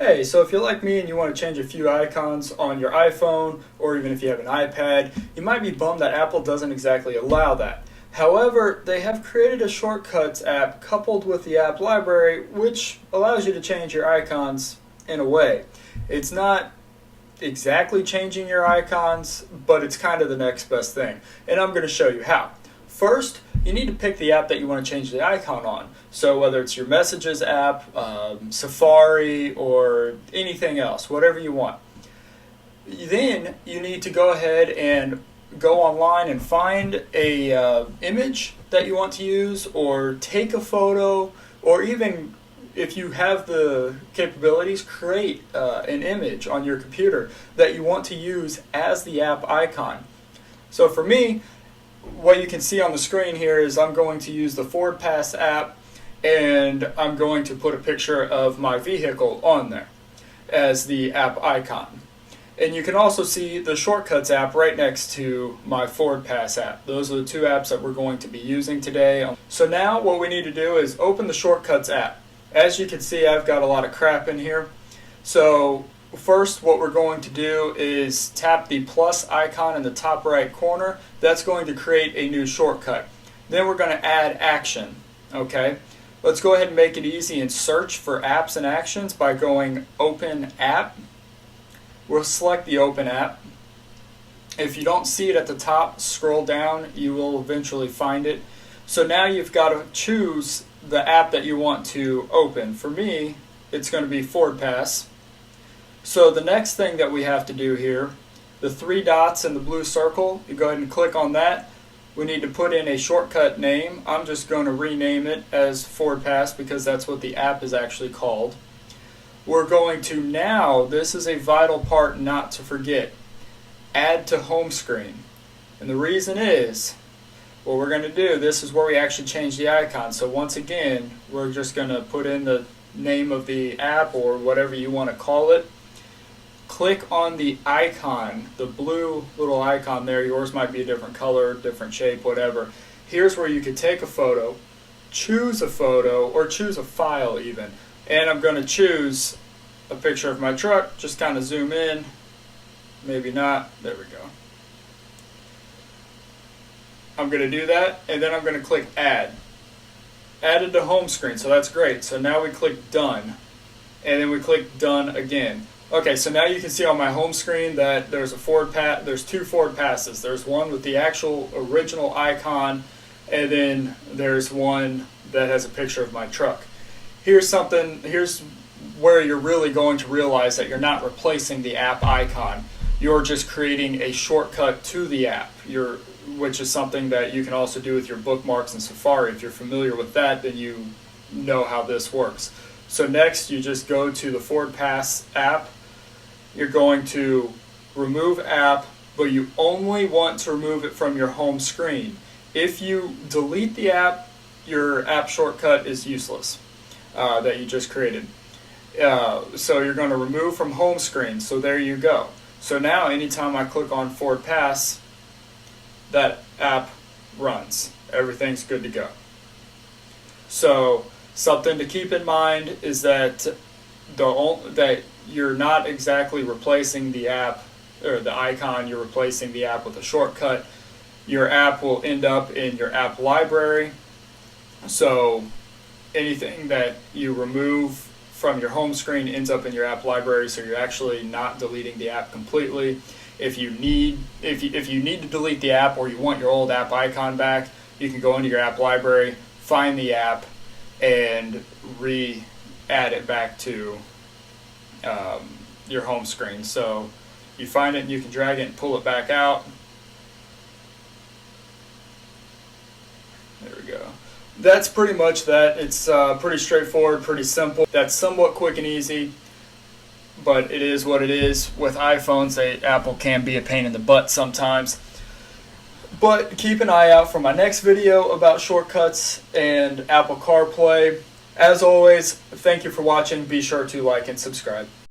Hey, so if you're like me and you want to change a few icons on your iPhone, or even if you have an iPad, you might be bummed that Apple doesn't exactly allow that. However, they have created a shortcuts app coupled with the app library, which allows you to change your icons in a way. It's not exactly changing your icons, but it's kind of the next best thing. And I'm going to show you how. First, you need to pick the app that you want to change the icon on. So whether it's your Messages app, Safari, or anything else, whatever you want. Then you need to go ahead and go online and find a image that you want to use, or take a photo, or even if you have the capabilities, create an image on your computer that you want to use as the app icon. So for me, what you can see on the screen here is I'm going to use the Ford Pass app, and I'm going to put a picture of my vehicle on there as the app icon. And you can also see the Shortcuts app right next to my Ford Pass app. Those are the two apps that we're going to be using today. So now what we need to do is open the Shortcuts app. As you can see, I've got a lot of crap in here. So first, what we're going to do is tap the plus icon in the top right corner. That's going to create a new shortcut. Then we're going to add action. Okay, let's go ahead and make it easy and search for apps and actions by going Open App. We'll select the Open App. If you don't see it at the top, scroll down. You will eventually find it. So now you've got to choose the app that you want to open. For me, it's going to be Ford Pass. So the next thing that we have to do here, the three dots in the blue circle, you go ahead and click on that. We need to put in a shortcut name. I'm just going to rename it as Ford Pass because that's what the app is actually called. We're going to now, this is a vital part not to forget, add to home screen. And the reason is, what we're going to do, this is where we actually change the icon. So once again, we're just going to put in the name of the app or whatever you want to call it. Click on the icon, the blue little icon there. Yours might be a different color, different shape, whatever. Here's where you could take a photo, or choose a file even. And I'm going to choose a picture of my truck. Just kind of zoom in. Maybe not. There we go. I'm going to do that, and then I'm going to click Add. Added to home screen, so that's great. So now we click Done, and then we click Done again. Okay, so now you can see on my home screen that there's there's two Ford Passes. There's one with the actual original icon, and then there's one that has a picture of my truck. Here's where you're really going to realize that you're not replacing the app icon. You're just creating a shortcut to the app, which is something that you can also do with your bookmarks in Safari. If you're familiar with that, then you know how this works. So next, you just go to the Ford Pass app. You're going to remove app, but you only want to remove it from your home screen. If you delete the app, your app shortcut is useless that you just created. So you're going to remove from home screen. So there you go. So now anytime I click on Ford Pass, that app runs. Everything's good to go. So something to keep in mind is that that you're not exactly replacing the app or the icon, you're replacing the app with a shortcut. Your app will end up in your app library. So anything that you remove from your home screen ends up in your app library, so you're actually not deleting the app completely. If you need to delete the app or you want your old app icon back, you can go into your app library, find the app, and re-add it back to your home screen. So you find it and you can drag it and pull it back out. There we go. That's pretty much that. It's pretty straightforward, pretty simple. That's somewhat quick and easy, but it is what it is. With iPhones, Apple can be a pain in the butt sometimes. But keep an eye out for my next video about shortcuts and Apple CarPlay. As always, thank you for watching. Be sure to like and subscribe.